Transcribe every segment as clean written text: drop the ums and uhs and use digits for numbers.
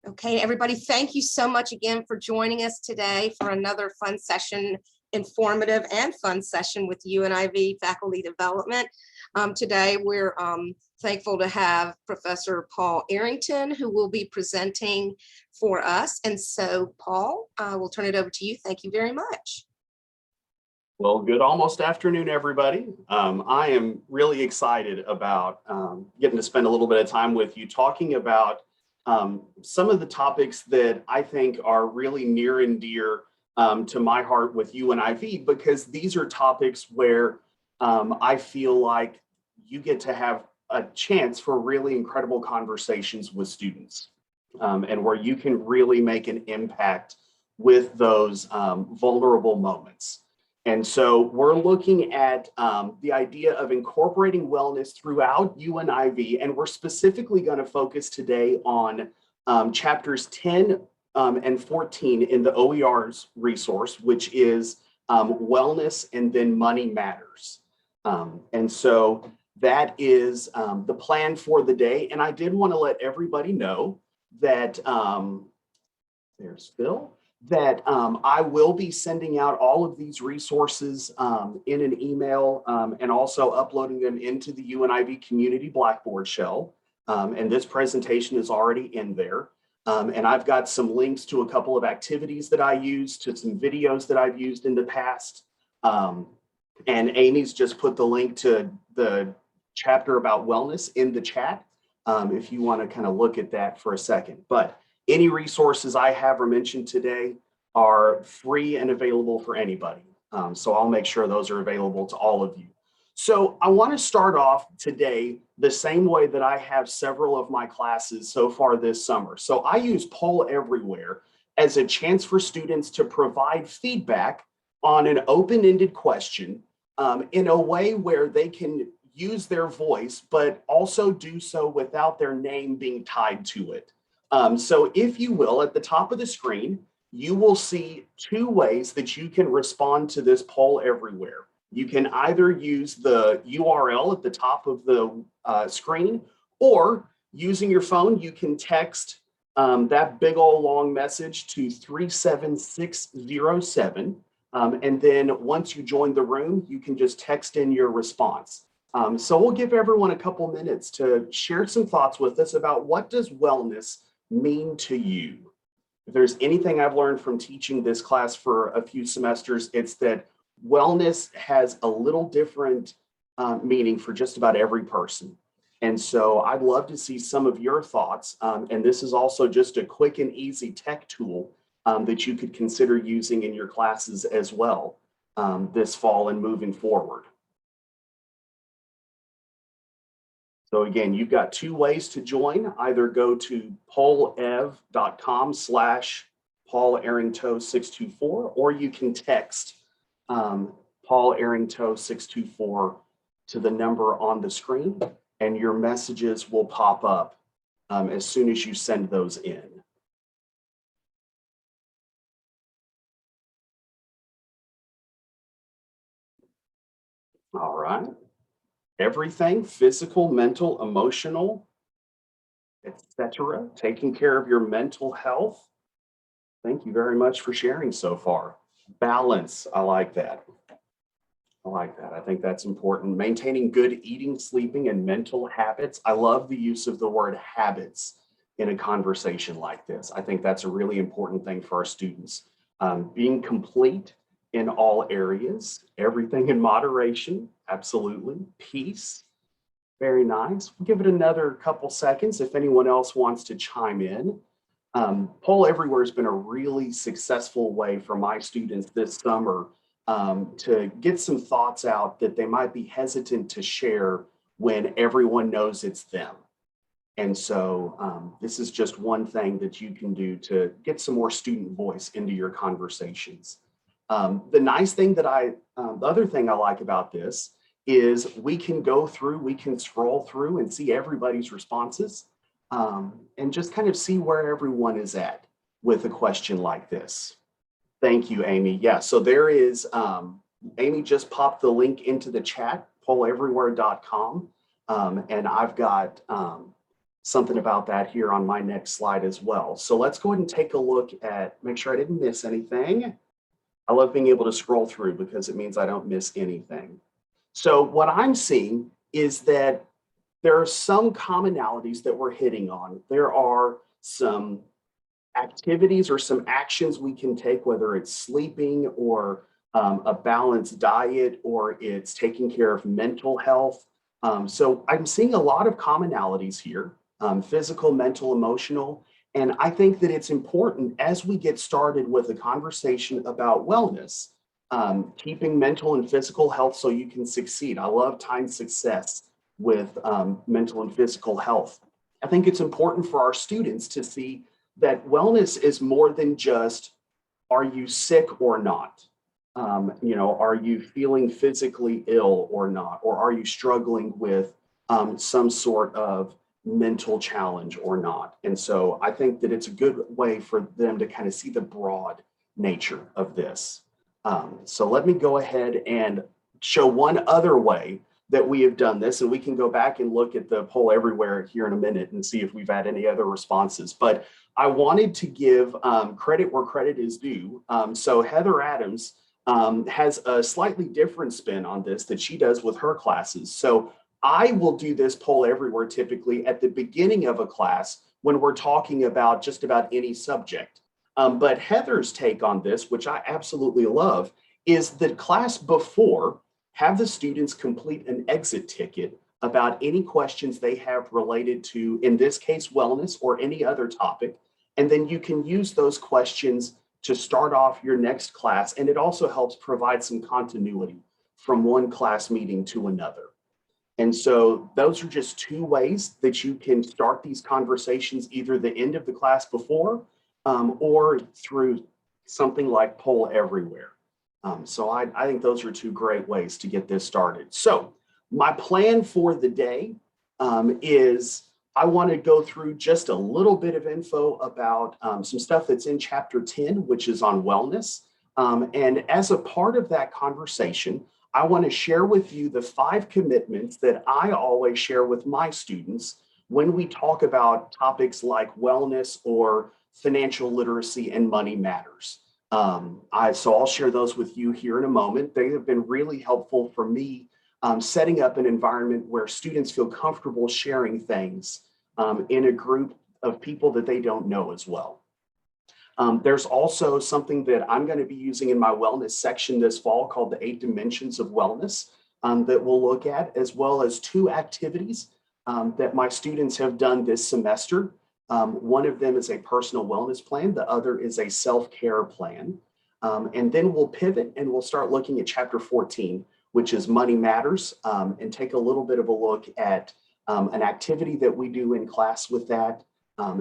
Okay, everybody, thank you so much again for joining us today for another fun session, informative and fun session with UNIV Faculty Development. Today, we're thankful to have Professor Paul Arrington, who will be presenting for us. And so, Paul, I will turn it over to you. Thank you very much. Well, good almost afternoon, everybody. I am really excited about getting to spend a little bit of time with you talking about some of the topics that I think are really near and dear to my heart with UNIV, because these are topics where I feel like you get to have a chance for really incredible conversations with students and where you can really make an impact with those vulnerable moments. And so we're looking at the idea of incorporating wellness throughout UNIV, and we're specifically going to focus today on chapters 10 and 14 in the OER's resource, which is wellness and then money matters. And so that is the plan for the day. And I did want to let everybody know that, there's Phil, that I will be sending out all of these resources in an email and also uploading them into the UNIV Community Blackboard shell. And this presentation is already in there. And I've got some links to a couple of activities that I use, to some videos that I've used in the past. And Amy's just put the link to the chapter about wellness in the chat if you want to kind of look at that for a second. But any resources I have or mentioned today are free and available for anybody. So I'll make sure those are available to all of you. So I want to start off today the same way that I have several of my classes so far this summer. So I use Poll Everywhere as a chance for students to provide feedback on an open-ended question in a way where they can use their voice, but also do so without their name being tied to it. So if you will, at the top of the screen, you will see two ways that you can respond to this Poll Everywhere. You can either use the URL at the top of the screen, or using your phone, you can text that big old long message to 37607. And then once you join the room, you can just text in your response. So we'll give everyone a couple minutes to share some thoughts with us about what does wellness mean to you. If there's anything I've learned from teaching this class for a few semesters, it's that wellness has a little different meaning for just about every person. And so I'd love to see some of your thoughts. And this is also just a quick and easy tech tool that you could consider using in your classes as well this fall and moving forward. So again, you've got two ways to join. Either go to pollev.com/PaulArrington624, or you can text Paul Arrington 624 to the number on the screen, and your messages will pop up as soon as you send those in. All right. Everything physical, mental, emotional, etc. Taking care of your mental health. Thank you very much for sharing so far. Balance, I like that. I like that. I think that's important. Maintaining good eating, sleeping, and mental habits. I love the use of the word habits in a conversation like this. I think that's a really important thing for our students. Being complete in all areas, everything in moderation, absolutely. Peace, very nice. We'll give it another couple seconds if anyone else wants to chime in. Poll Everywhere has been a really successful way for my students this summer to get some thoughts out that they might be hesitant to share when everyone knows it's them. And so this is just one thing that you can do to get some more student voice into your conversations. The nice thing that the other thing I like about this is we can go through, we can scroll through and see everybody's responses and just kind of see where everyone is at with a question like this. Thank you, Amy. Yeah, so there is, Amy just popped the link into the chat, polleverywhere.com. And I've got something about that here on my next slide as well. So let's go ahead and take a look at, make sure I didn't miss anything. I love being able to scroll through because it means I don't miss anything. So what I'm seeing is that there are some commonalities that we're hitting on. There are some activities or some actions we can take, whether it's sleeping or a balanced diet, or it's taking care of mental health. So I'm seeing a lot of commonalities here, physical, mental, emotional. And I think that it's important as we get started with a conversation about wellness, keeping mental and physical health so you can succeed. I love tying success with mental and physical health. I think it's important for our students to see that wellness is more than just, are you sick or not? Are you feeling physically ill or not? Or are you struggling with some sort of mental challenge or not? And so I think that it's a good way for them to kind of see the broad nature of this. So let me go ahead and show one other way that we have done this, and we can go back and look at the poll everywhere here in a minute and see if we've had any other responses. But I wanted to give credit where credit is due. So Heather Adams has a slightly different spin on this that she does with her classes. So I will do this poll everywhere typically at the beginning of a class when we're talking about just about any subject. But Heather's take on this, which I absolutely love, is the class before, have the students complete an exit ticket about any questions they have related to, in this case, wellness or any other topic. And then you can use those questions to start off your next class. And it also helps provide some continuity from one class meeting to another. And so those are just two ways that you can start these conversations, either the end of the class before or through something like Poll Everywhere. So I think those are two great ways to get this started. So my plan for the day is I want to go through just a little bit of info about some stuff that's in chapter 10, which is on wellness. And as a part of that conversation, I want to share with you the 5 commitments that I always share with my students when we talk about topics like wellness or financial literacy and money matters. So I'll share those with you here in a moment. They have been really helpful for me setting up an environment where students feel comfortable sharing things in a group of people that they don't know as well. There's also something that I'm going to be using in my wellness section this fall called the 8 Dimensions of Wellness that we'll look at, as well as 2 activities that my students have done this semester. One of them is a personal wellness plan. The other is a self-care plan. And then we'll pivot and we'll start looking at chapter 14, which is Money Matters, and take a little bit of a look at an activity that we do in class with that,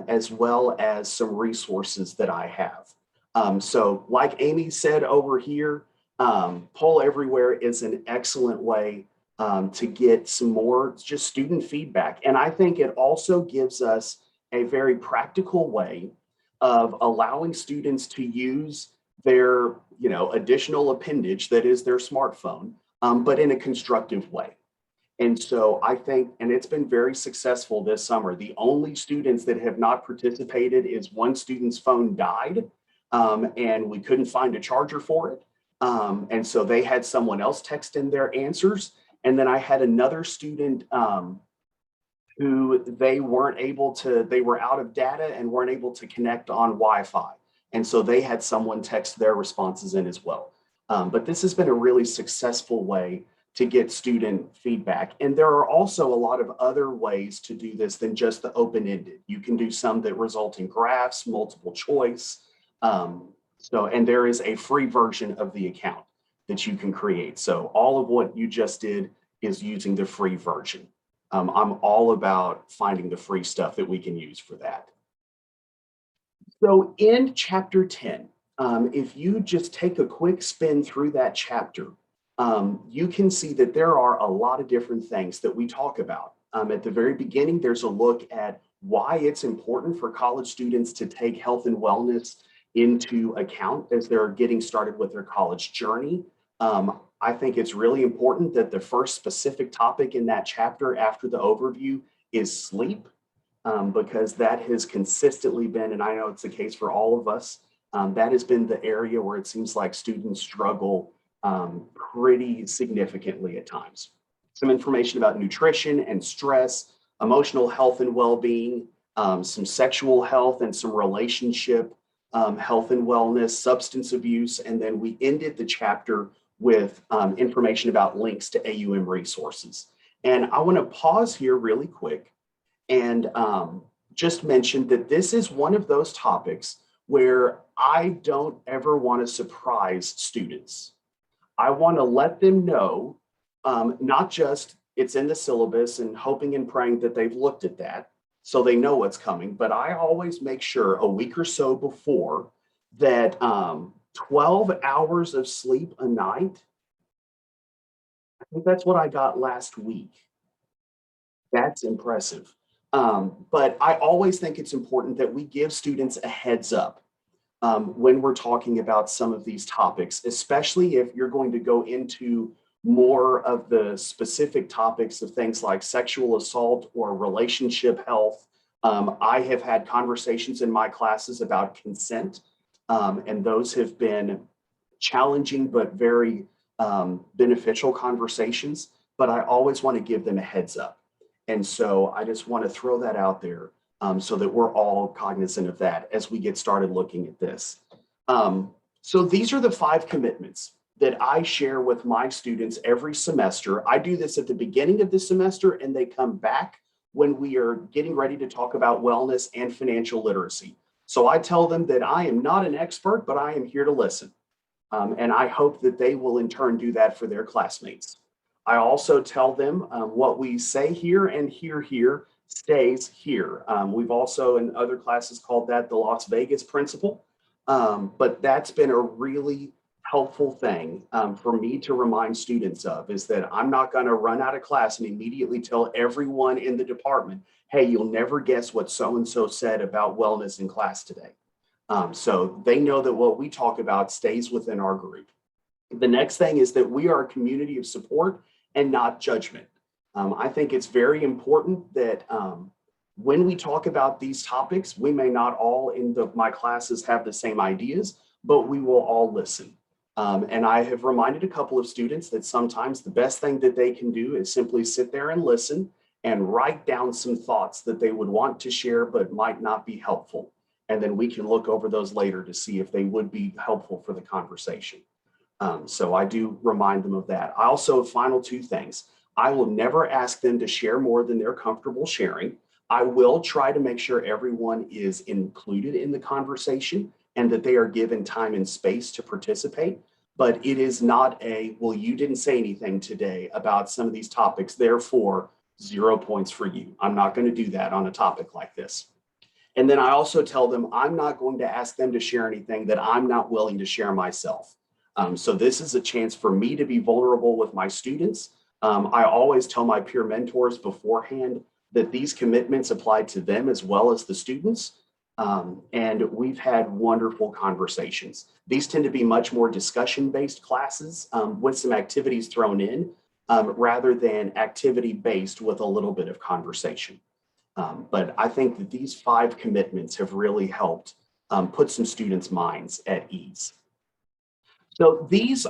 as well as some resources that I have. So like Amy said over here, Poll Everywhere is an excellent way to get some more just student feedback. And I think it also gives us a very practical way of allowing students to use their, additional appendage that is their smartphone, but in a constructive way. And so I think, and it's been very successful this summer. The only students that have not participated is one student's phone died and we couldn't find a charger for it. And so they had someone else text in their answers. And then I had another student who they were out of data and weren't able to connect on Wi-Fi. And so they had someone text their responses in as well. But this has been a really successful way to get student feedback. And there are also a lot of other ways to do this than just the open-ended. You can do some that result in graphs, multiple choice. And there is a free version of the account that you can create. So all of what you just did is using the free version. I'm all about finding the free stuff that we can use for that. So in chapter 10, if you just take a quick spin through that chapter, you can see that there are a lot of different things that we talk about. At the very beginning, there's a look at why it's important for college students to take health and wellness into account as they're getting started with their college journey. I think it's really important that the first specific topic in that chapter after the overview is sleep. because that has consistently been, and I know it's the case for all of us, that has been the area where it seems like students struggle pretty significantly at times. Some information about nutrition and stress, emotional health and well-being, some sexual health and some relationship health and wellness, substance abuse, and then we ended the chapter with information about links to AUM resources. And I want to pause here really quick and just mention that this is one of those topics where I don't ever want to surprise students. I want to let them know, not just it's in the syllabus and hoping and praying that they've looked at that so they know what's coming, but I always make sure a week or so before that 12 hours of sleep a night, I think that's what I got last week. That's impressive. But I always think it's important that we give students a heads up when we're talking about some of these topics, especially if you're going to go into more of the specific topics of things like sexual assault or relationship health. I have had conversations in my classes about consent, and those have been challenging but very beneficial conversations, but I always want to give them a heads up. And so I just want to throw that out there so that we're all cognizant of that as we get started looking at this. So these are the 5 commitments that I share with my students every semester. I do this at the beginning of the semester, and they come back when we are getting ready to talk about wellness and financial literacy. So I tell them that I am not an expert, but I am here to listen. And I hope that they will in turn do that for their classmates. I also tell them what we say here and hear here stays here. We've also in other classes called that the Las Vegas principle, but that's been a really helpful thing for me to remind students of, is that I'm not going to run out of class and immediately tell everyone in the department, hey, you'll never guess what so-and-so said about wellness in class today. So they know that what we talk about stays within our group. The next thing is that we are a community of support and not judgment. I think it's very important that when we talk about these topics, we may not all in my classes have the same ideas, but we will all listen. And I have reminded a couple of students that sometimes the best thing that they can do is simply sit there and listen and write down some thoughts that they would want to share but might not be helpful. And then we can look over those later to see if they would be helpful for the conversation. So I do remind them of that. I also, final 2 things. I will never ask them to share more than they're comfortable sharing. I will try to make sure everyone is included in the conversation and that they are given time and space to participate. But it is not a, well, you didn't say anything today about some of these topics, therefore 0 points for you. I'm not going to do that on a topic like this. And then I also tell them I'm not going to ask them to share anything that I'm not willing to share myself. So this is a chance for me to be vulnerable with my students. I always tell my peer mentors beforehand that these commitments apply to them as well as the students. And we've had wonderful conversations. These tend to be much more discussion-based classes with some activities thrown in rather than activity-based with a little bit of conversation. But I think that these 5 commitments have really helped put some students' minds at ease. So this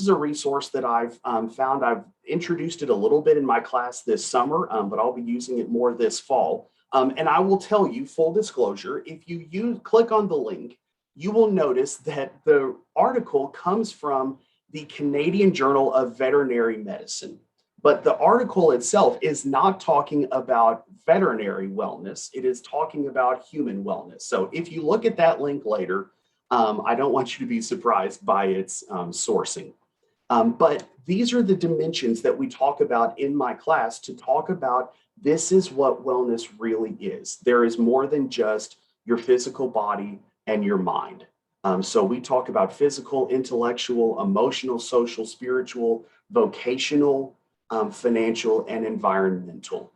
is a resource that I've found. I've introduced it a little bit in my class this summer, but I'll be using it more this fall. And I will tell you, full disclosure, if you click on the link, you will notice that the article comes from the Canadian Journal of Veterinary Medicine. But the article itself is not talking about veterinary wellness. It is talking about human wellness. So if you look at that link later, I don't want you to be surprised by its sourcing. But these are the dimensions that we talk about in my class to talk about this is what wellness really is. There is more than just your physical body and your mind. So we talk about physical, intellectual, emotional, social, spiritual, vocational, financial, and environmental.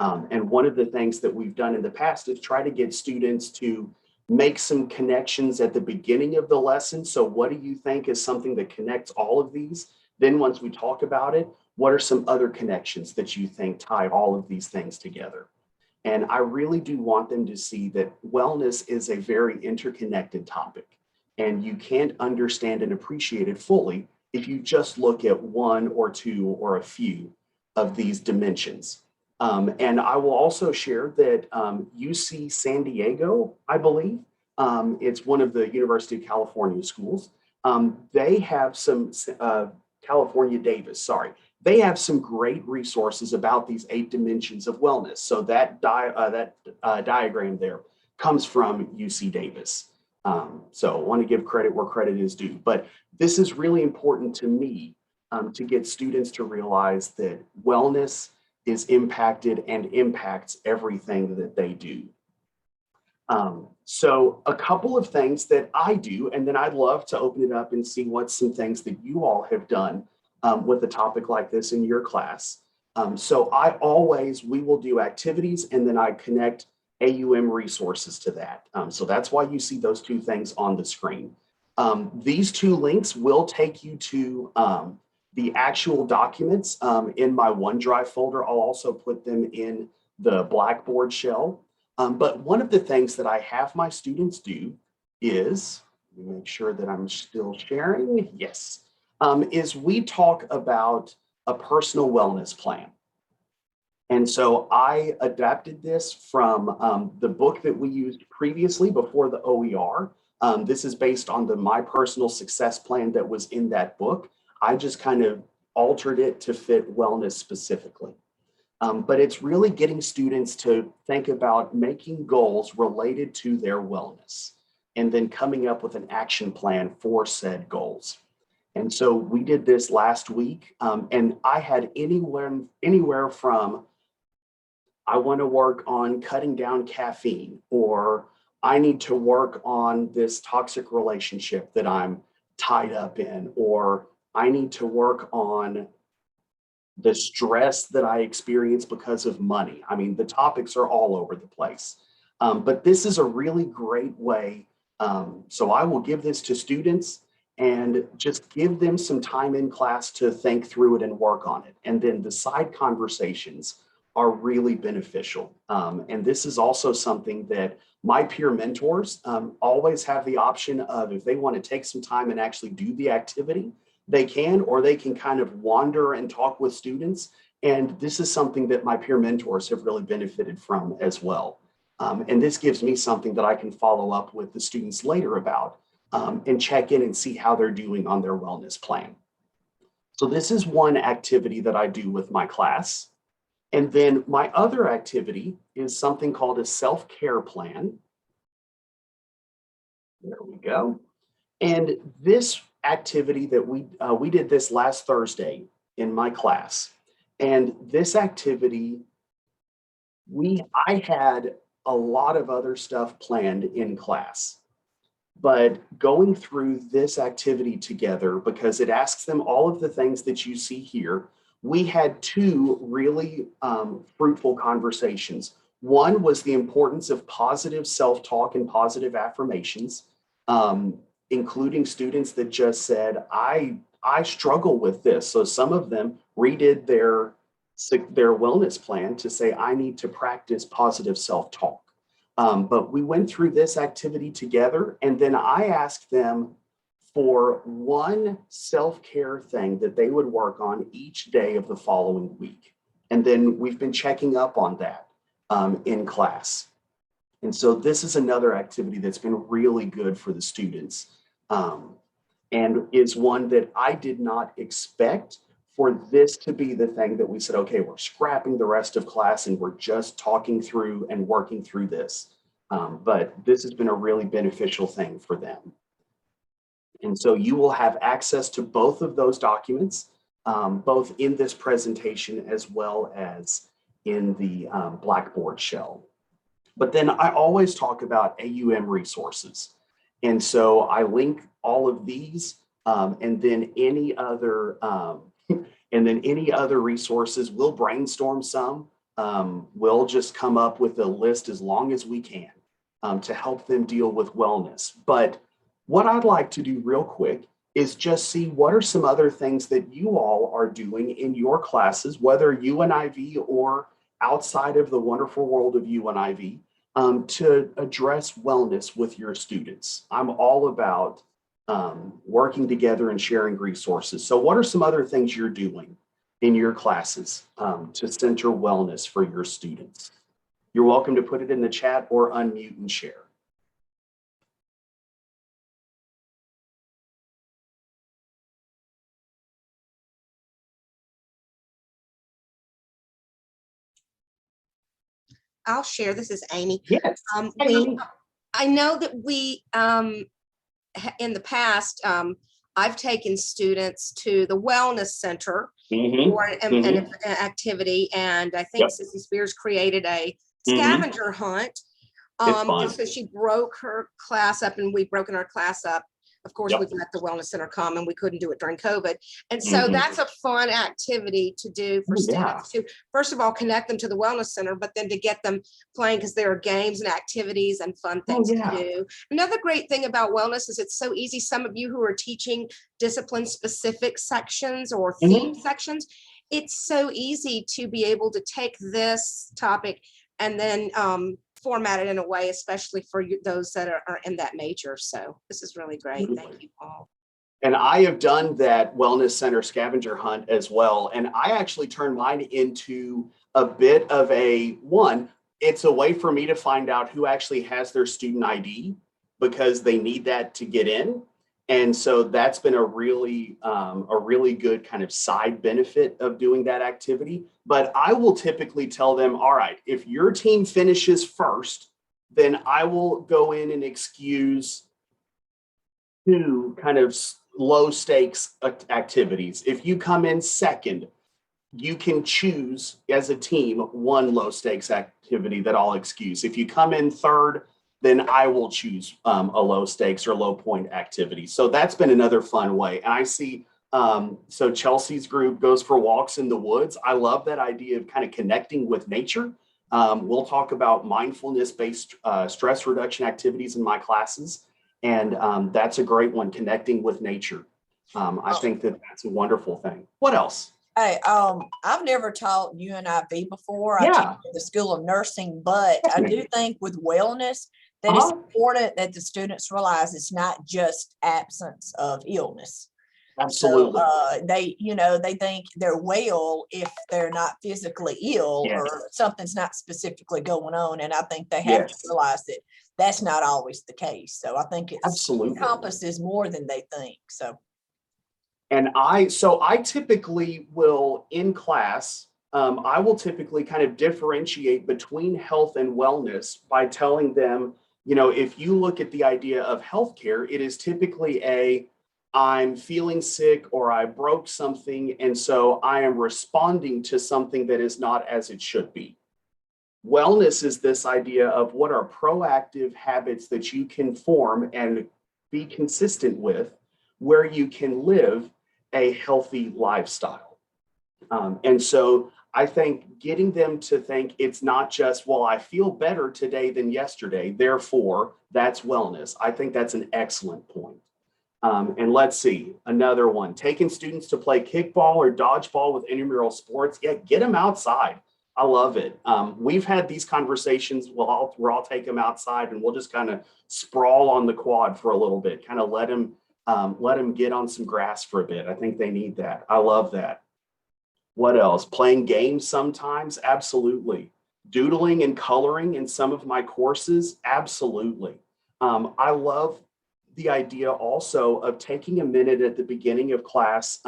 And one of the things that we've done in the past is try to get students to make some connections at the beginning of the lesson. So what do you think is something that connects all of these? Then once we talk about it, what are some other connections that you think tie all of these things together? And I really do want them to see that wellness is a very interconnected topic, and you can't understand and appreciate it fully if you just look at one or two or a few of these dimensions. And I will also share that UC San Diego, I believe, it's one of the University of California schools. They have some, California Davis, sorry. They have some great resources about these 8 dimensions of wellness. So that diagram there comes from UC Davis. So I want to give credit where credit is due. But this is really important to me to get students to realize that wellness is impacted and impacts everything that they do. So a couple of things that I do, and then I'd love to open it up and see what some things that you all have done with a topic like this in your class. So we will do activities, and then I connect AUM resources to that. So that's why you see those 2 things on the screen. These 2 links will take you to the actual documents in my OneDrive folder. I'll also put them in the Blackboard shell. But one of the things that I have my students do is, let me make sure that I'm still sharing, yes, is we talk about a personal wellness plan. And so I adapted this from the book that we used previously before the OER. This is based on the My Personal Success Plan that was in that book. I just kind of altered it to fit wellness specifically. But it's really getting students to think about making goals related to their wellness and then coming up with an action plan for said goals. And so we did this last week, and I had anywhere from I want to work on cutting down caffeine, or I need to work on this toxic relationship that I'm tied up in, or I need to work on the stress that I experience because of money. I mean, the topics are all over the place. But this is a really great way. So I will give this to students and just give them some time in class to think through it and work on it. And then the side conversations are really beneficial. And this is also something that my peer mentors always have the option of, if they want to take some time and actually do the activity, they can, or they can kind of wander and talk with students. And this is something that my peer mentors have really benefited from as well. And this gives me something that I can follow up with the students later about and check in and see how they're doing on their wellness plan. So this is one activity that I do with my class. And then my other activity is something called a self-care plan. There we go. And this activity that we did this last Thursday in my class. And this activity, I had a lot of other stuff planned in class, but going through this activity together, because it asks them all of the things that you see here, we had 2 really fruitful conversations. One was the importance of positive self-talk and positive affirmations, including students that just said, I struggle with this. So some of them redid their wellness plan to say, I need to practice positive self-talk. But we went through this activity together, and then I asked them for one self-care thing that they would work on each day of the following week. And then we've been checking up on that in class. And so this is another activity that's been really good for the students, and is one that I did not expect for this to be the thing that we said, okay, we're scrapping the rest of class and we're just talking through and working through this. But this has been a really beneficial thing for them. And so you will have access to both of those documents, both in this presentation as well as in the Blackboard shell. But then I always talk about AUM resources. And so I link all of these and then any other resources. We'll brainstorm some. We'll just come up with a list as long as we can to help them deal with wellness. But what I'd like to do real quick is just see what are some other things that you all are doing in your classes, whether UNIV or outside of the wonderful world of UNIV to address wellness with your students. I'm all about working together and sharing resources. So what are some other things you're doing in your classes to center wellness for your students? You're welcome to put it in the chat or unmute and share. I'll share. This is Amy. Yes. I know that we, in the past, I've taken students to the wellness center for an activity, and I think Sissy Spears created a scavenger hunt. And so she broke her class up, and we've broken our class up. Of course, we've let the wellness center come, and we couldn't do it during COVID. And so that's a fun activity to do for students to, first of all, connect them to the wellness center, but then to get them playing, because there are games and activities and fun things to do. Another great thing about wellness is it's so easy. Some of you who are teaching discipline specific sections or theme sections, it's so easy to be able to take this topic and then format it in a way, especially for those that are in that major. So this is really great. Thank you, Paul. And I have done that wellness center scavenger hunt as well. And I actually turned mine into a bit of it's a way for me to find out who actually has their student ID, because they need that to get in. And so that's been a really good kind of side benefit of doing that activity. But I will typically tell them, all right, if your team finishes first, then I will go in and excuse 2 kind of low stakes activities. If you come in second, you can choose as a team 1 low stakes activity that I'll excuse. If you come in third, then I will choose a low stakes or low point activity. So that's been another fun way. And I see, so Chelsea's group goes for walks in the woods. I love that idea of kind of connecting with nature. We'll talk about mindfulness-based stress reduction activities in my classes. And that's a great one, connecting with nature. I think that's a wonderful thing. What else? Hey, I've never taught UNIV before. I teach at the School of Nursing, but I do think with wellness that it's important that the students realize it's not just absence of illness. Absolutely. So they think they're well if they're not physically ill or something's not specifically going on. And I think they have to realize that that's not always the case. So I think it encompasses more than they think. So. And I typically will, in class, I will typically kind of differentiate between health and wellness by telling them, if you look at the idea of healthcare, it is typically I'm feeling sick or I broke something, and so I am responding to something that is not as it should be. Wellness is this idea of what are proactive habits that you can form and be consistent with, where you can live a healthy lifestyle. And so I think getting them to think it's not just, well, I feel better today than yesterday, therefore that's wellness. I think that's an excellent point. And let's see, another one, taking students to play kickball or dodgeball with intramural sports. Yeah, get them outside. I love it. We've had these conversations where I'll take them outside and we'll just kind of sprawl on the quad for a little bit, kind of let them get on some grass for a bit. I think they need that. I love that. What else? Playing games sometimes? Absolutely. Doodling and coloring in some of my courses? Absolutely. I love the idea also of taking a minute at the beginning of class.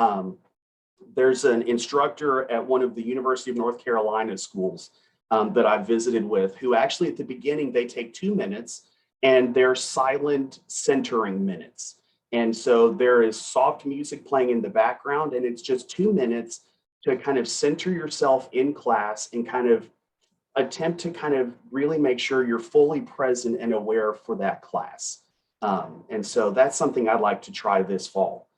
There's an instructor at one of the University of North Carolina schools that I've visited with, who actually at the beginning, they take 2 minutes and they're silent centering minutes. And so there is soft music playing in the background, and it's just 2 minutes to kind of center yourself in class and kind of attempt to kind of really make sure you're fully present and aware for that class. And so that's something I'd like to try this fall,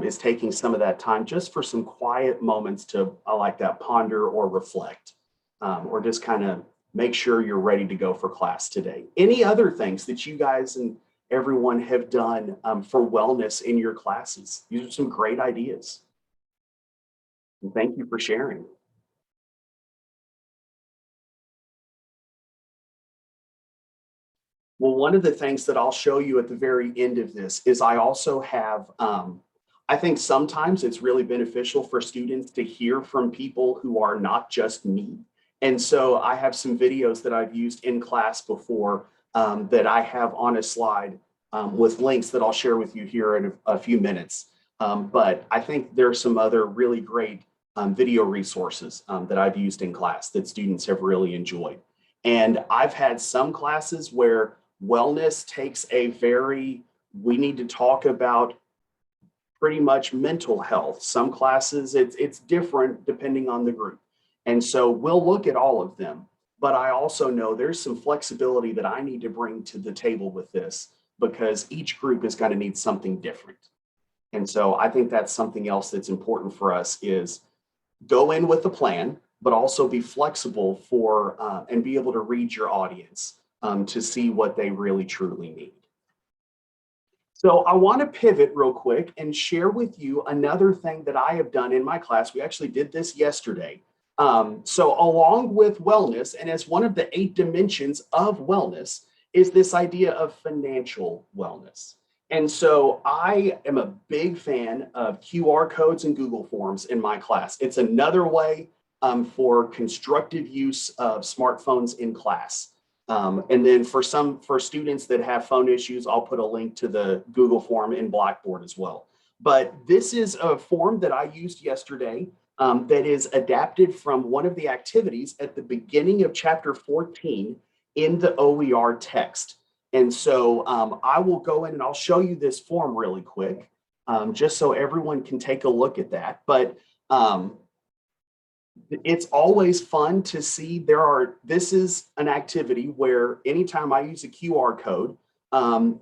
is taking some of that time just for some quiet moments to, I like that, ponder or reflect, or just kind of make sure you're ready to go for class today. Any other things that you guys and everyone have done for wellness in your classes? These are some great ideas. And thank you for sharing. Well, one of the things that I'll show you at the very end of this is I also have, I think sometimes it's really beneficial for students to hear from people who are not just me. And so I have some videos that I've used in class before that I have on a slide with links that I'll share with you here in a few minutes. But I think there are some other really great video resources that I've used in class that students have really enjoyed. And I've had some classes where wellness takes a very, we need to talk about pretty much mental health. Some classes, it's different depending on the group. And so we'll look at all of them. But I also know there's some flexibility that I need to bring to the table with this because each group is going to need something different. And so I think that's something else that's important for us is go in with a plan, but also be flexible for and be able to read your audience to see what they really truly need. So I want to pivot real quick and share with you another thing that I have done in my class. We actually did this yesterday. So along with wellness, and as one of the 8 dimensions of wellness, is this idea of financial wellness. And so I am a big fan of QR codes and Google Forms in my class. It's another way for constructive use of smartphones in class. And then for students that have phone issues, I'll put a link to the Google form in Blackboard as well. But this is a form that I used yesterday that is adapted from one of the activities at the beginning of chapter 14 in the OER text. And so I will go in and I'll show you this form really quick, just so everyone can take a look at that. But it's always fun to see this is an activity where anytime I use a QR code,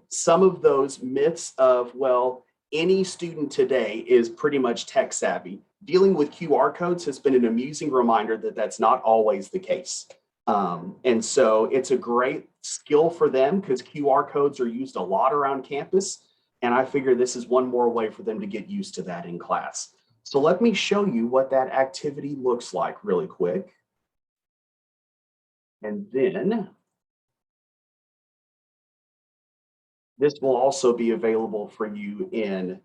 some of those myths of, well, any student today is pretty much tech savvy. Dealing with QR codes has been an amusing reminder that that's not always the case. And so it's a great skill for them because QR codes are used a lot around campus. And I figure this is one more way for them to get used to that in class. So let me show you what that activity looks like really quick. And then this will also be available for you in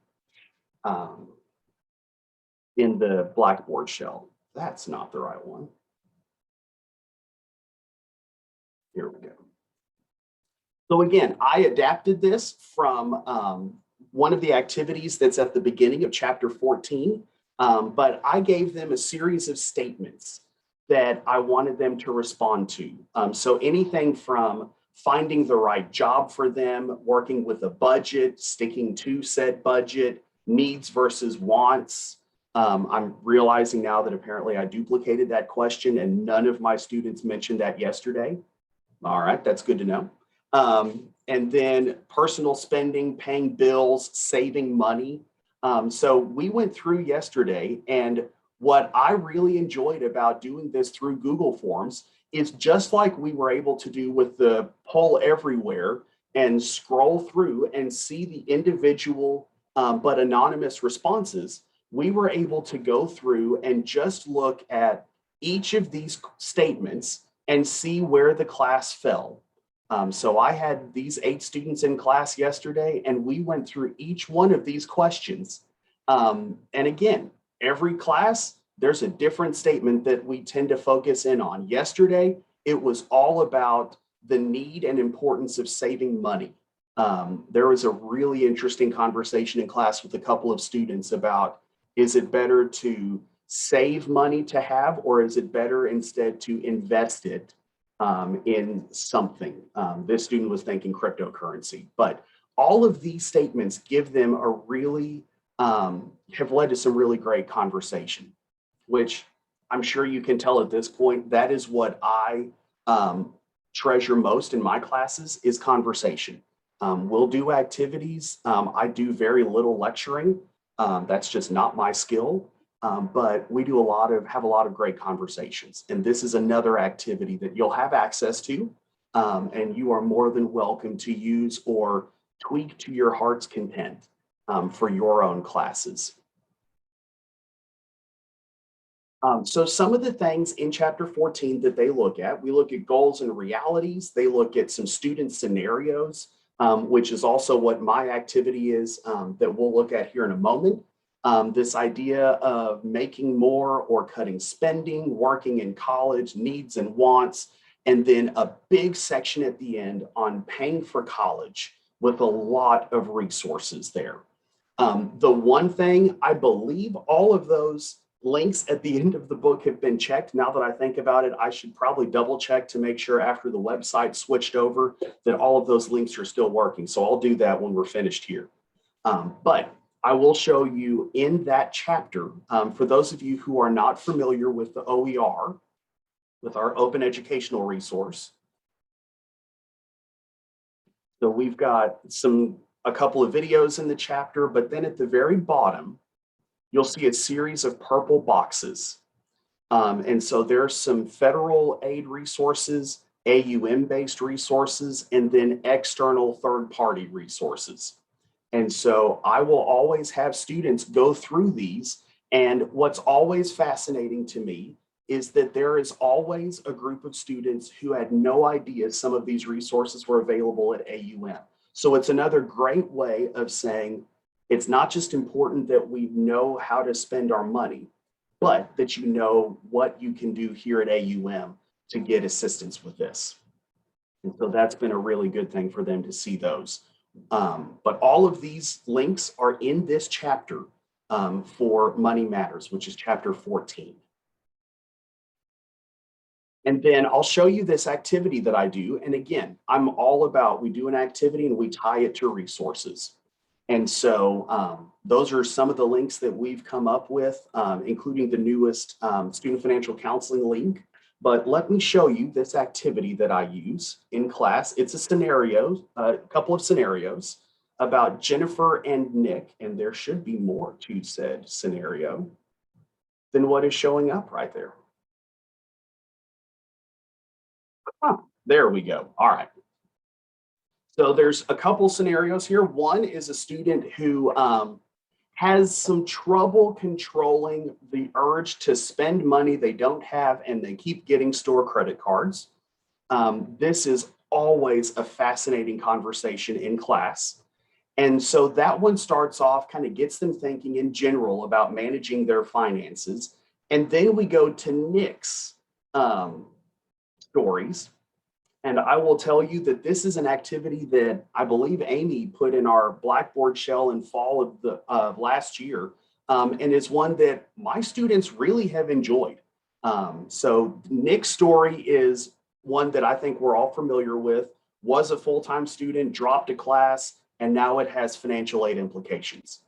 the Blackboard shell. That's not the right one. Here we go. So again, I adapted this from one of the activities that's at the beginning of chapter 14, but I gave them a series of statements that I wanted them to respond to. So anything from finding the right job for them, working with a budget, sticking to said budget, needs versus wants. I'm realizing now that apparently I duplicated that question and none of my students mentioned that yesterday. All right, that's good to know. And then personal spending, paying bills, saving money. So we went through yesterday, and what I really enjoyed about doing this through Google Forms is just like we were able to do with the poll everywhere and scroll through and see the individual but anonymous responses, we were able to go through and just look at each of these statements and see where the class fell. So I had these 8 students in class yesterday, and we went through each one of these questions. And again, every class, there's a different statement that we tend to focus in on. Yesterday, it was all about the need and importance of saving money. There was a really interesting conversation in class with a couple of students about, is it better to save money to have, or is it better instead to invest it in something? This student was thinking cryptocurrency, but all of these statements give them a really, have led to some really great conversation, which I'm sure you can tell at this point, that is what I treasure most in my classes is conversation. We'll do activities. I do very little lecturing. That's just not my skill. But we do have a lot of great conversations. And this is another activity that you'll have access to, and you are more than welcome to use or tweak to your heart's content for your own classes. So some of the things in chapter 14 that they look at, we look at goals and realities. They look at some student scenarios, which is also what my activity is that we'll look at here in a moment. This idea of making more or cutting spending, working in college, needs and wants, and then a big section at the end on paying for college with a lot of resources there. The one thing, I believe all of those links at the end of the book have been checked. Now that I think about it, I should probably double check to make sure after the website switched over that all of those links are still working. So I'll do that when we're finished here. But I will show you in that chapter, for those of you who are not familiar with the OER, with our open educational resource. So we've got a couple of videos in the chapter, but then at the very bottom, you'll see a series of purple boxes. And so there's some federal aid resources, AUM-based resources, and then external third-party resources. And so I will always have students go through these. And what's always fascinating to me is that there is always a group of students who had no idea some of these resources were available at AUM. So it's another great way of saying, it's not just important that we know how to spend our money, but that you know what you can do here at AUM to get assistance with this. And so that's been a really good thing for them to see those. But all of these links are in this chapter for Money Matters, which is chapter 14. And then I'll show you this activity that I do. And again, I'm all about, we do an activity and we tie it to resources. And so those are some of the links that we've come up with, including the newest student financial counseling link. But let me show you this activity that I use in class. It's a scenario, a couple of scenarios about Jennifer and Nick, and there should be more to said scenario than what is showing up right there. There we go. All right. So there's a couple scenarios here. One is a student who has some trouble controlling the urge to spend money they don't have and they keep getting store credit cards. This is always a fascinating conversation in class. And so that one starts off, kind of gets them thinking in general about managing their finances. And then we go to Nick's stories. And I will tell you that this is an activity that I believe Amy put in our Blackboard shell in fall of last year, and is one that my students really have enjoyed. So Nick's story is one that I think we're all familiar with, was a full-time student, dropped a class, and now it has financial aid implications.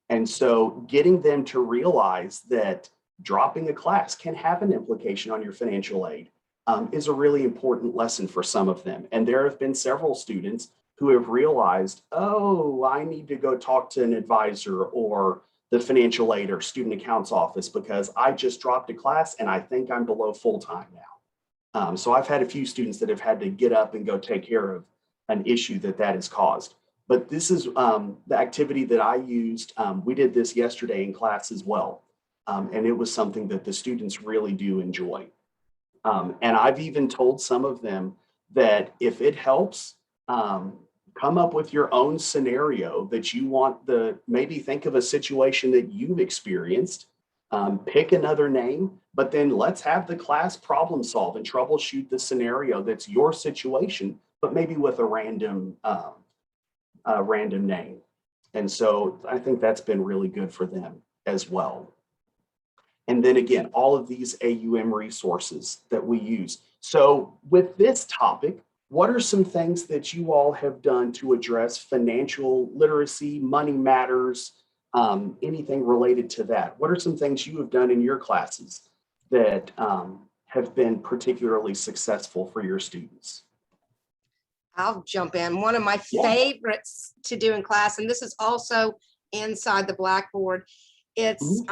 And so getting them to realize that dropping a class can have an implication on your financial aid is a really important lesson for some of them. And there have been several students who have realized, oh, I need to go talk to an advisor or the financial aid or student accounts office because I just dropped a class and I think I'm below full-time now. So I've had a few students that have had to get up and go take care of an issue that has caused. But this is the activity that I used. We did this yesterday in class as well. And it was something that the students really do enjoy. And I've even told some of them that if it helps, come up with your own scenario that you want maybe think of a situation that you've experienced, pick another name, but then let's have the class problem solve and troubleshoot the scenario that's your situation, but maybe with a random name. And so I think that's been really good for them as well. And then again, all of these AUM resources that we use. So with this topic, what are some things that you all have done to address financial literacy, money matters, anything related to that? What are some things you have done in your classes that have been particularly successful for your students? I'll jump in. One of my favorites to do in class, and this is also inside the Blackboard, it's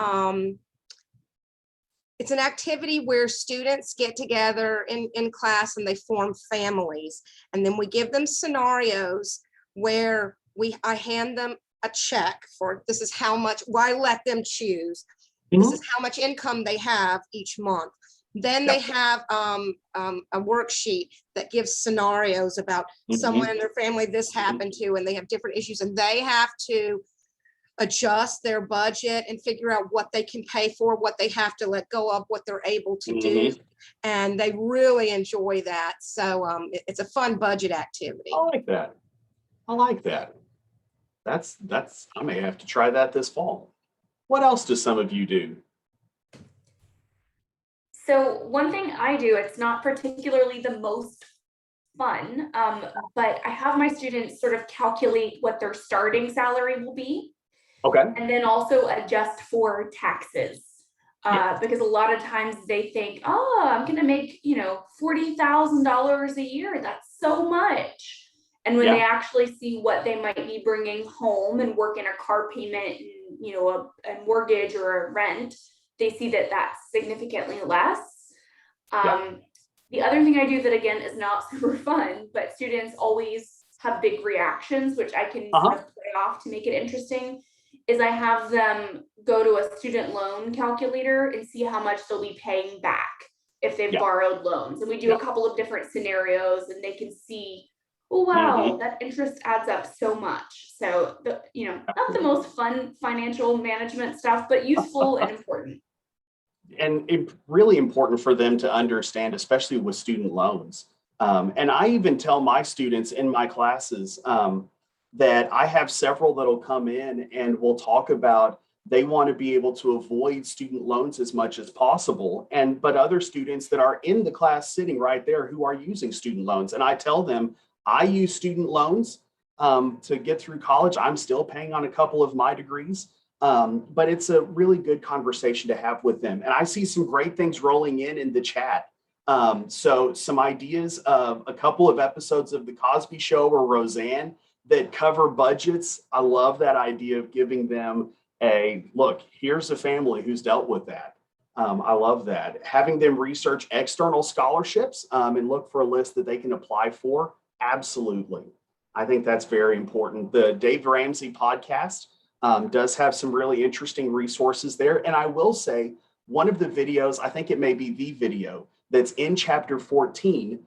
an activity where students get together in class and they form families. And then we give them scenarios where I hand them a check for, this is how much, I let them choose. This Mhm. is how much income they have each month. Then they have a worksheet that gives scenarios about someone Mhm. in their family this happened to, and they have different issues, and they have to adjust their budget and figure out what they can pay for, what they have to let go of, what they're able to do. Mhm. And they really enjoy that. So it's a fun budget I activity. like that. I like that. I may have to try that this fall. What else do some of you do? So one thing I do, it's not particularly the most fun, but I have my students sort of calculate what their starting salary will be, Okay. and then also adjust for taxes. Yeah. Because a lot of times they think, oh, I'm gonna make, $40,000 a year. That's so much. And when they Yeah. actually see what they might be bringing home and work in a car payment, and, a mortgage or a rent, they see that that's significantly less. Yeah. The other thing I do that again is not super fun, but students always have big reactions, which I can sort Uh-huh. of play off to make it interesting, is I have them go to a student loan calculator and see how much they'll be paying back if they've Yeah. borrowed loans. And we do Yeah. a couple of different scenarios, and they can see, oh wow, Mhm. that interest adds up so much. So not the most fun financial management stuff, but useful and important. And really important for them to understand, especially with student loans. And I even tell my students in my classes that I have several that'll come in and we'll talk about they want to be able to avoid student loans as much as possible. But other students that are in the class sitting right there who are using student loans. And I tell them, I use student loans to get through college. I'm still paying on a couple of my degrees. But it's a really good conversation to have with them. And I see some great things rolling in the chat. So some ideas of a couple of episodes of The Cosby Show or Roseanne that cover budgets. I love that idea of giving them a look, here's a family who's dealt with that. I love that. Having them research external scholarships and look for a list that they can apply for. Absolutely. I think that's very important. The Dave Ramsey podcast does have some really interesting resources there. And I will say, one of the videos, I think it may be the video that's in chapter 14,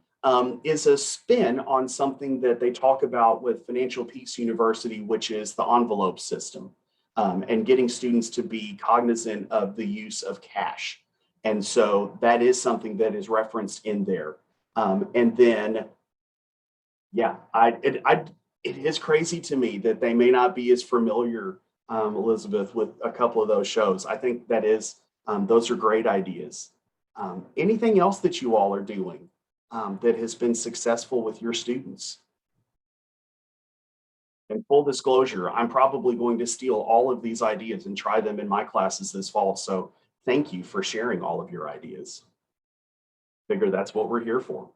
is a spin on something that they talk about with Financial Peace University, which is the envelope system, and getting students to be cognizant of the use of cash. And so that is something that is referenced in there. And then, yeah, it is crazy to me that they may not be as familiar, Elizabeth, with a couple of those shows. I think that is, those are great ideas. Anything else that you all are doing that has been successful with your students? And full disclosure, I'm probably going to steal all of these ideas and try them in my classes this fall. So thank you for sharing all of your ideas. Figure that's what we're here for.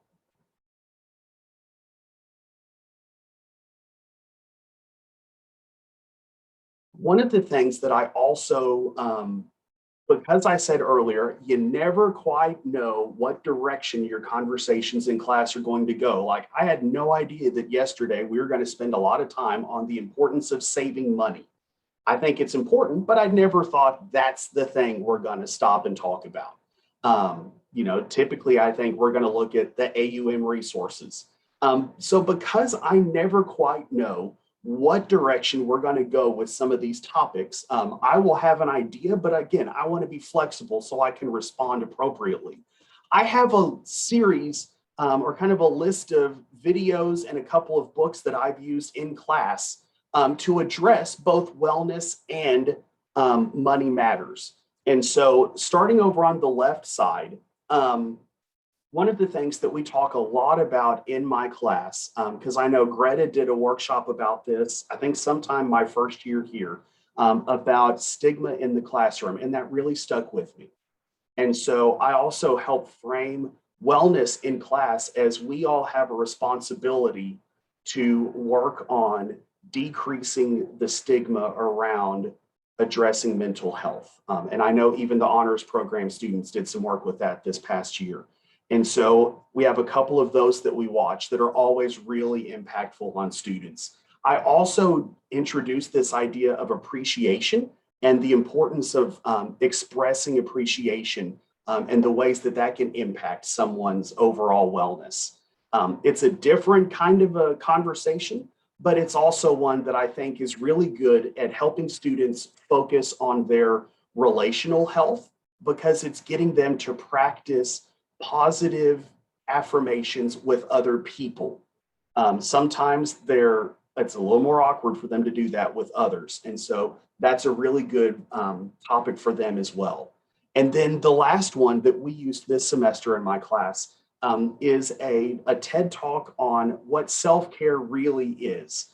One of the things that I also, because I said earlier, you never quite know what direction your conversations in class are going to go. Like, I had no idea that yesterday we were going to spend a lot of time on the importance of saving money. I think it's important, but I never thought that's the thing we're going to stop and talk about. Typically I think we're going to look at the AUM resources. So because I never quite know what direction we're going to go with some of these topics, I will have an idea, but again, I want to be flexible so I can respond appropriately. I have a series or kind of a list of videos and a couple of books that I've used in class to address both wellness and money matters. And so starting over on the left side, one of the things that we talk a lot about in my class, because I know Greta did a workshop about this, I think sometime my first year here, about stigma in the classroom, and that really stuck with me. And so I also help frame wellness in class as we all have a responsibility to work on decreasing the stigma around addressing mental health. And I know even the honors program students did some work with that this past year. And so we have a couple of those that we watch that are always really impactful on students. I also introduced this idea of appreciation and the importance of expressing appreciation and the ways that that can impact someone's overall wellness. It's a different kind of a conversation, but it's also one that I think is really good at helping students focus on their relational health, because it's getting them to practice positive affirmations with other people. Sometimes it's a little more awkward for them to do that with others. And so that's a really good topic for them as well. And then the last one that we used this semester in my class is a TED Talk on what self-care really is.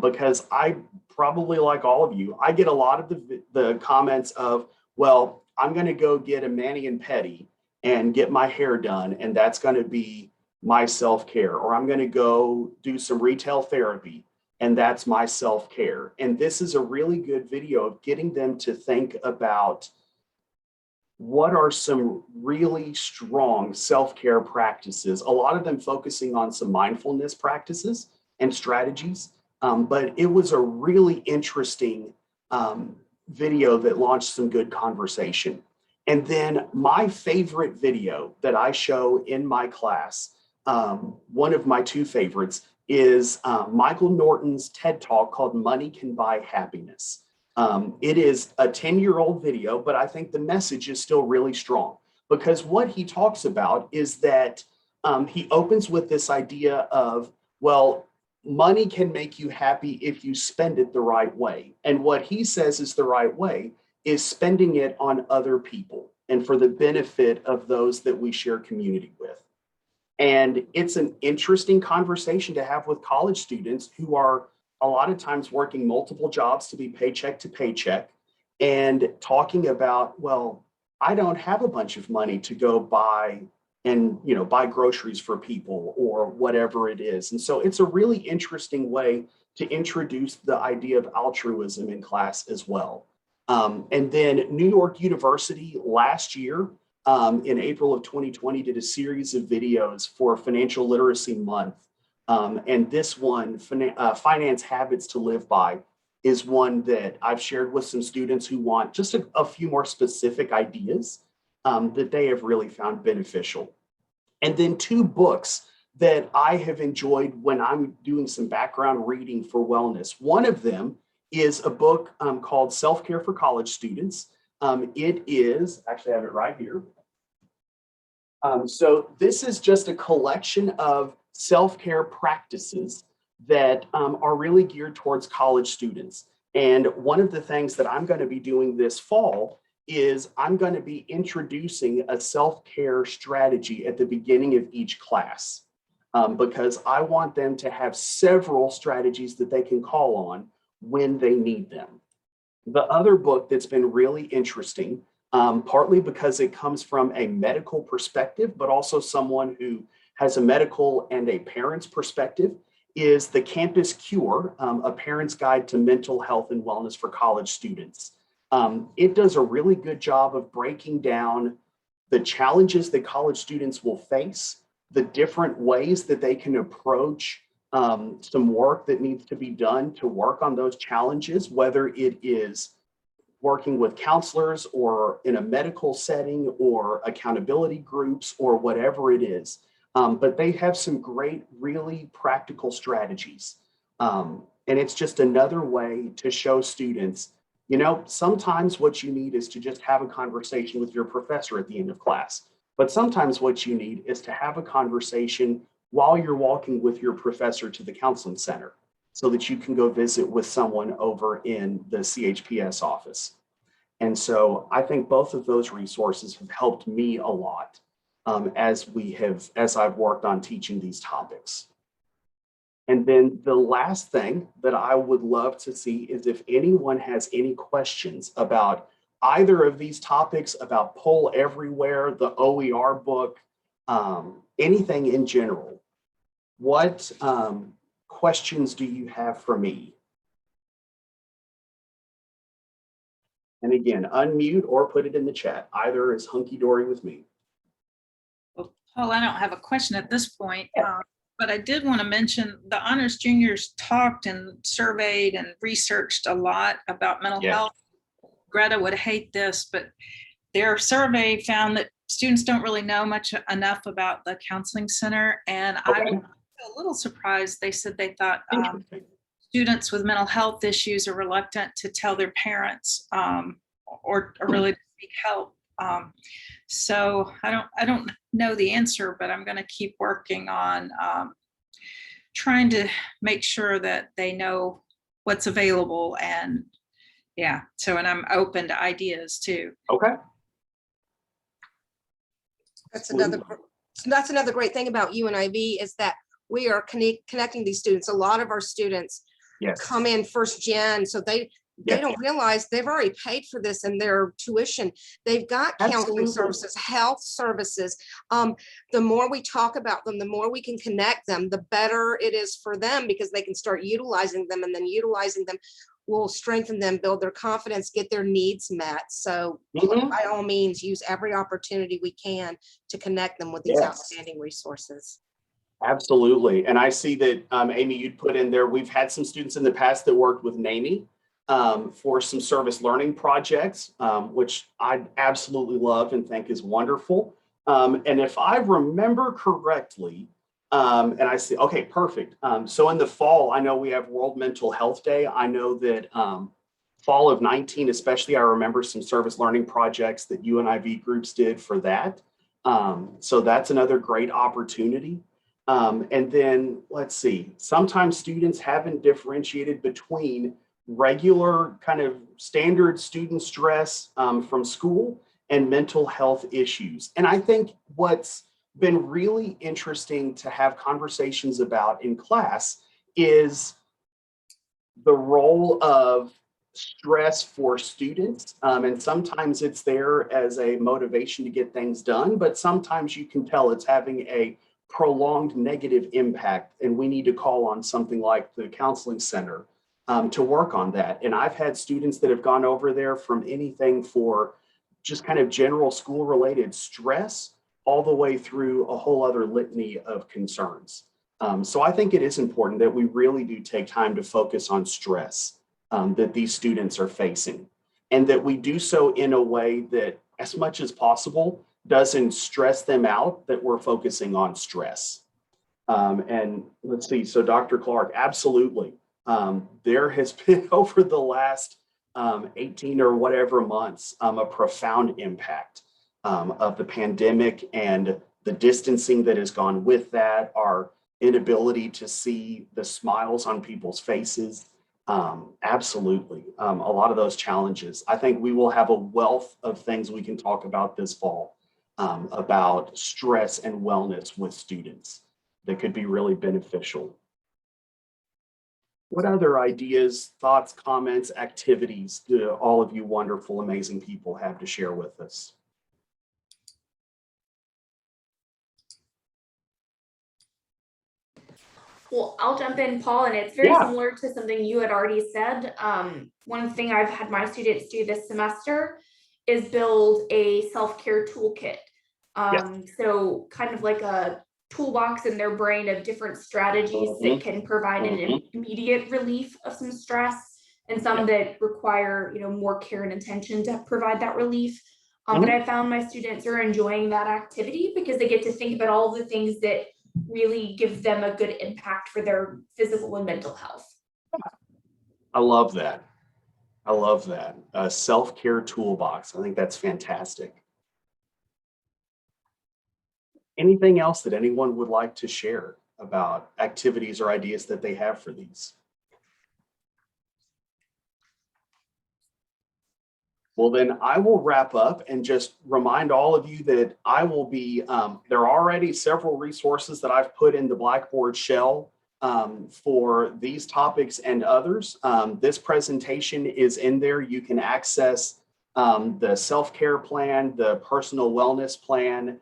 Because I probably, like all of you, I get a lot of the comments of, well, I'm going to go get a mani and pedi and get my hair done, and that's going to be my self-care. Or I'm going to go do some retail therapy, and that's my self-care. And this is a really good video of getting them to think about what are some really strong self-care practices, a lot of them focusing on some mindfulness practices and strategies. But it was a really interesting video that launched some good conversation. And then my favorite video that I show in my class, one of my two favorites, is Michael Norton's TED Talk called Money Can Buy Happiness. It is a 10-year-old video, but I think the message is still really strong, because what he talks about is that he opens with this idea of, well, money can make you happy if you spend it the right way. And what he says is the right way is spending it on other people and for the benefit of those that we share community with. And it's an interesting conversation to have with college students who are a lot of times working multiple jobs to be paycheck to paycheck, and talking about, well, I don't have a bunch of money to go buy groceries for people or whatever it is. And so it's a really interesting way to introduce the idea of altruism in class as well. And then New York University last year, in April of 2020, did a series of videos for Financial Literacy Month. And this one, Finance Habits to Live By, is one that I've shared with some students who want just a few more specific ideas that they have really found beneficial. And then two books that I have enjoyed when I'm doing some background reading for wellness. One of them is a book called Self-Care for College Students. It is, actually I have it right here. So this is just a collection of self-care practices that are really geared towards college students. And one of the things that I'm going to be doing this fall is I'm going to be introducing a self-care strategy at the beginning of each class, because I want them to have several strategies that they can call on when they need them. The other book that's been really interesting, partly because it comes from a medical perspective, but also someone who has a medical and a parent's perspective, is The Campus Cure, A Parent's Guide to Mental Health and Wellness for College Students. It does a really good job of breaking down the challenges that college students will face, the different ways that they can approach some work that needs to be done to work on those challenges, whether it is working with counselors or in a medical setting or accountability groups or whatever it is. But they have some great, really practical strategies. And it's just another way to show students, you know, sometimes what you need is to just have a conversation with your professor at the end of class. But sometimes what you need is to have a conversation while you're walking with your professor to the counseling center, so that you can go visit with someone over in the CHPS office. And so I think both of those resources have helped me a lot as I've worked on teaching these topics. And then the last thing that I would love to see is if anyone has any questions about either of these topics, about Pull Everywhere, the OER book, anything in general. What questions do you have for me? And again, unmute or put it in the chat. Either is hunky-dory with me. Well, Paul, I don't have a question at this point, but I did want to mention the Honors Juniors talked and surveyed and researched a lot about mental health. Greta would hate this, but their survey found that students don't really know much enough about the counseling center. And Okay. I'm a little surprised. They said they thought Interesting. students with mental health issues are reluctant to tell their parents or really to seek help. So I don't know the answer, but I'm going to keep working on trying to make sure that they know what's available. And yeah, so, and I'm open to ideas too. Okay. That's another great thing about UNIV is that we are connecting these students. A lot of our students Yes. come in first gen, so they don't realize they've already paid for this in their tuition. They've got counseling services, health services. The more we talk about them, the more we can connect them, the better it is for them, because they can start utilizing them, and then utilizing them will strengthen them, build their confidence, get their needs met. So by all means, use every opportunity we can to connect them with these outstanding resources. Absolutely. And I see that, Amy, you'd put in there, we've had some students in the past that worked with NAMI for some service learning projects, which I absolutely love and think is wonderful. And if I remember correctly, and I see, okay, perfect. So in the fall, I know we have World Mental Health Day. I know that fall of 19, especially, I remember some service learning projects that UNIV groups did for that. So that's another great opportunity. And then let's see, sometimes students haven't differentiated between regular kind of standard student stress from school and mental health issues. And I think what's been really interesting to have conversations about in class is the role of stress for students. And sometimes it's there as a motivation to get things done, but sometimes you can tell it's having a prolonged negative impact, and we need to call on something like the counseling center to work on that. And I've had students that have gone over there from anything for just kind of general school related stress all the way through a whole other litany of concerns. So I think it is important that we really do take time to focus on stress that these students are facing, and that we do so in a way that, as much as possible, doesn't stress them out, that we're focusing on stress. And let's see, so Dr. Clark, absolutely. There has been over the last 18 or whatever months, a profound impact of the pandemic and the distancing that has gone with that, our inability to see the smiles on people's faces. Absolutely. A lot of those challenges. I think we will have a wealth of things we can talk about this fall about stress and wellness with students that could be really beneficial. What other ideas, thoughts, comments, activities do all of you wonderful, amazing people have to share with us? Well, I'll jump in, Paul, and it's very similar to something you had already said. One thing I've had my students do this semester is build a self-care toolkit. So kind of like a toolbox in their brain of different strategies that can provide an immediate relief of some stress, and some that require, more care and attention to provide that relief. But I found my students are enjoying that activity because they get to think about all the things that really give them a good impact for their physical and mental health. I love that. I love that. A self-care toolbox. I think that's fantastic. Anything else that anyone would like to share about activities or ideas that they have for these? Well, then I will wrap up and just remind all of you that I will be, there are already several resources that I've put in the Blackboard shell for these topics and others. This presentation is in there. You can access the self-care plan, the personal wellness plan,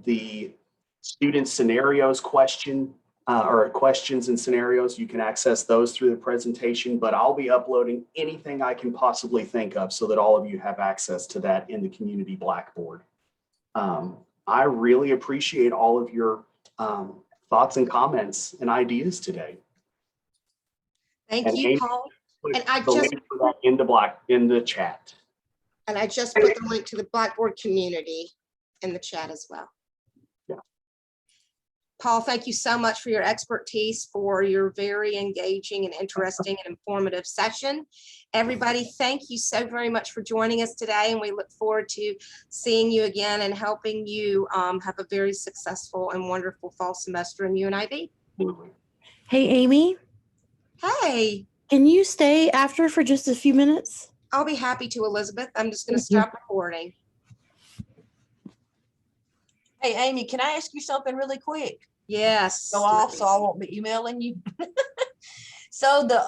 the student scenarios question, or questions and scenarios. You can access those through the presentation, but I'll be uploading anything I can possibly think of so that all of you have access to that in the community Blackboard. I really appreciate all of your thoughts and comments and ideas today. Thank you, Paul. put And I the just- link for that in the chat. And I just put the link to the Blackboard community in the chat as well. Yeah. Paul, thank you so much for your expertise, for your very engaging and interesting and informative session. Everybody, thank you so very much for joining us today, and we look forward to seeing you again and helping you have a very successful and wonderful fall semester in UNIV. Hey, Amy, Hey, can you stay after for just a few minutes? I'll be happy to, Elizabeth. I'm just going to Thank you. stop recording. Hey, Amy, can I ask you something really quick? Yes. Go off so I won't be emailing you. So the